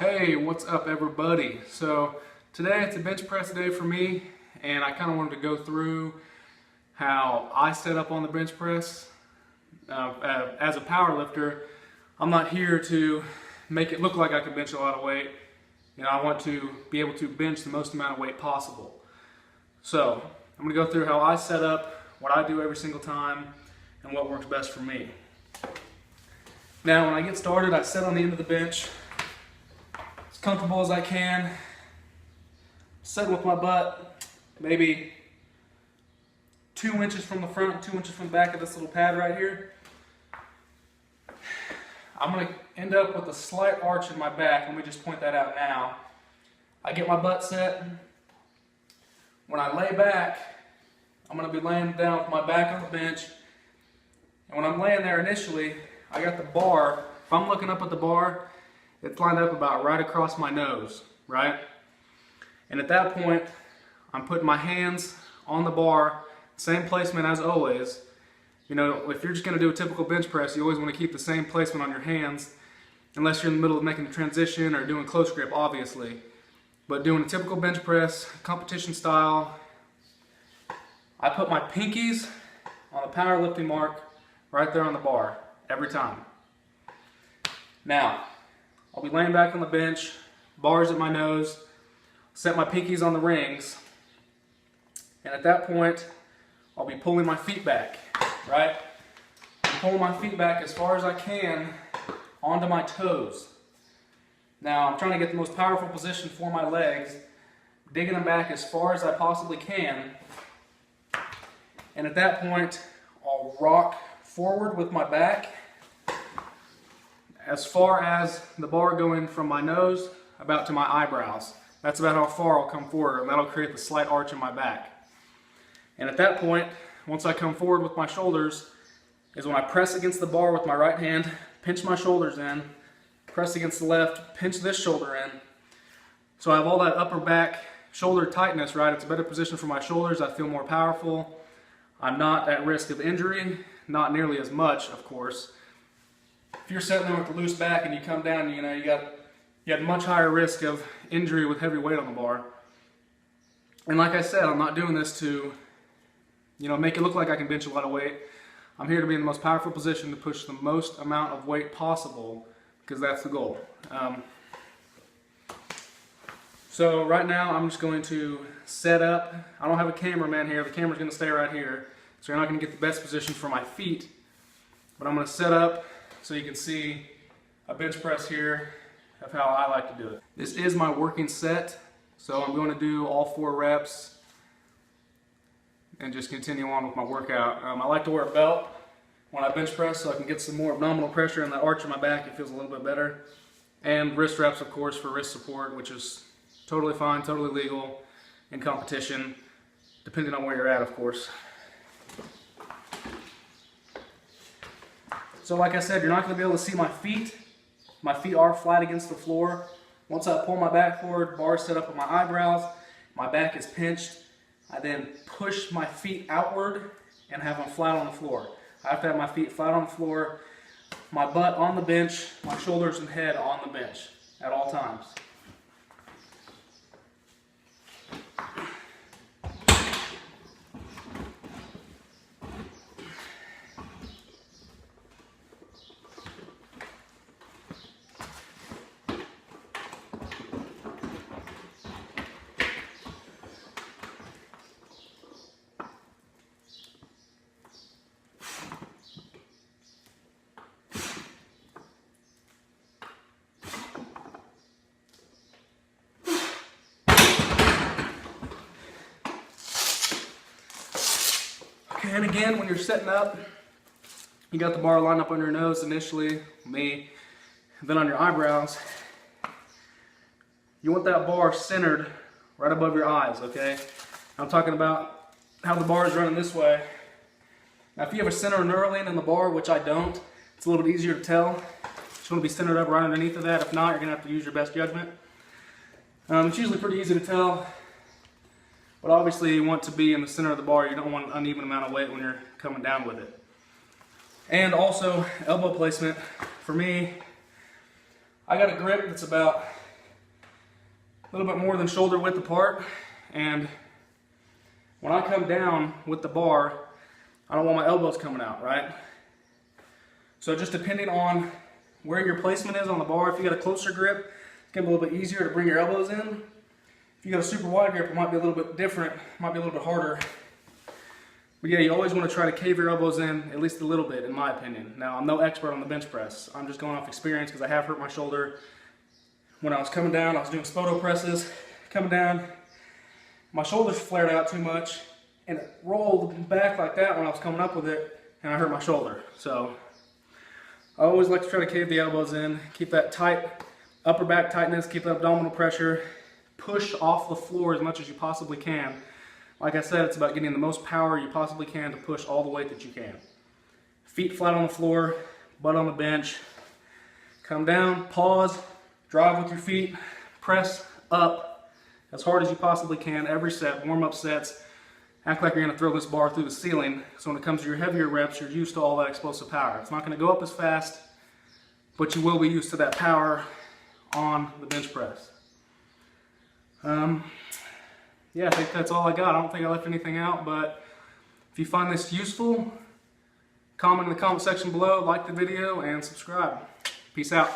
Hey, what's up everybody? So today it's a bench press day for me, and I kind of wanted to go through how I set up on the bench press. As a power lifter, I'm not here to make it look like I can bench a lot of weight. I want to be able to bench the most amount of weight possible. So I'm going to go through how I set up, what I do every single time, and what works best for me. Now when I get started, I sit on the end of the bench as comfortable as I can, sitting with my butt maybe 2 inches from the front, 2 inches from the back of this little pad right here. I'm going to end up with a slight arch in my back. Let me just point that out now. I get my butt set. When I lay back, I'm going to be laying down with my back on the bench. And when I'm laying there initially, I got the bar. If I'm looking up at the bar, it's lined up about right across my nose, right? And at that point, I'm putting my hands on the bar, same placement as always. If you're just going to do a typical bench press, you always want to keep the same placement on your hands, unless you're in the middle of making a transition or doing close grip, obviously. But doing a typical bench press, competition style, I put my pinkies on the powerlifting mark right there on the bar, every time. Now, I'll be laying back on the bench, bars at my nose, set my pinkies on the rings, and at that point, I'll be pulling my feet back, right? I'm pulling my feet back as far as I can onto my toes. Now, I'm trying to get the most powerful position for my legs, digging them back as far as I possibly can, and at that point, I'll rock forward with my back as far as the bar going from my nose about to my eyebrows. That's about how far I'll come forward, and that'll create the slight arch in my back. And at that point, once I come forward with my shoulders, is when I press against the bar with my right hand, pinch my shoulders in, press against the left, pinch this shoulder in. So I have all that upper back shoulder tightness, right? It's a better position for my shoulders. I feel more powerful. I'm not at risk of injury, not nearly as much, of course. If you're sitting there with a loose back and you come down, you got much higher risk of injury with heavy weight on the bar. And like I said, I'm not doing this to, make it look like I can bench a lot of weight. I'm here to be in the most powerful position to push the most amount of weight possible, because that's the goal. So right now I'm just going to set up. I don't have a cameraman here. The camera's going to stay right here, so you're not going to get the best position for my feet. But I'm going to set up so you can see a bench press here of how I like to do it. This is my working set, so I'm going to do all 4 reps and just continue on with my workout. I like to wear a belt when I bench press so I can get some more abdominal pressure in that arch in my back. It feels a little bit better. And wrist wraps, of course, for wrist support, which is totally fine, totally legal in competition, depending on where you're at, of course. So like I said, you're not going to be able to see my feet. My feet are flat against the floor. Once I pull my back forward, bar set up with my eyebrows, my back is pinched. I then push my feet outward and have them flat on the floor. I have to have my feet flat on the floor, my butt on the bench, my shoulders and head on the bench at all times. And again, when you're setting up, you got the bar lined up on your nose initially, me, then on your eyebrows. You want that bar centered right above your eyes, okay? I'm talking about how the bar is running this way. Now if you have a center knurling in the bar, which I don't, it's a little bit easier to tell. Just want to be centered up right underneath of that. If not, you're going to have to use your best judgment. It's usually pretty easy to tell. But obviously you want to be in the center of the bar. You don't want an uneven amount of weight when you're coming down with it. And also elbow placement. For me, I got a grip that's about a little bit more than shoulder width apart. And when I come down with the bar, I don't want my elbows coming out, right? So just depending on where your placement is on the bar, if you got a closer grip, it's gonna be a little bit easier to bring your elbows in. If you got a super wide grip, it might be a little bit different, might be a little bit harder. But yeah, you always want to try to cave your elbows in at least a little bit, in my opinion. Now, I'm no expert on the bench press. I'm just going off experience because I have hurt my shoulder. When I was coming down, I was doing spoto presses, coming down, my shoulders flared out too much, and it rolled back like that when I was coming up with it, and I hurt my shoulder. So I always like to try to cave the elbows in, keep that tight upper back tightness, keep that abdominal pressure, push off the floor as much as you possibly can. Like I said, it's about getting the most power you possibly can to push all the weight that you can. Feet flat on the floor, butt on the bench. Come down, pause, drive with your feet, press up as hard as you possibly can every set, warm-up sets. Act like you're gonna throw this bar through the ceiling, so when it comes to your heavier reps, you're used to all that explosive power. It's not gonna go up as fast, but you will be used to that power on the bench press. Yeah, I think that's all I got. I don't think I left anything out, but if you find this useful, comment in the comment section below, like the video, and subscribe. Peace out.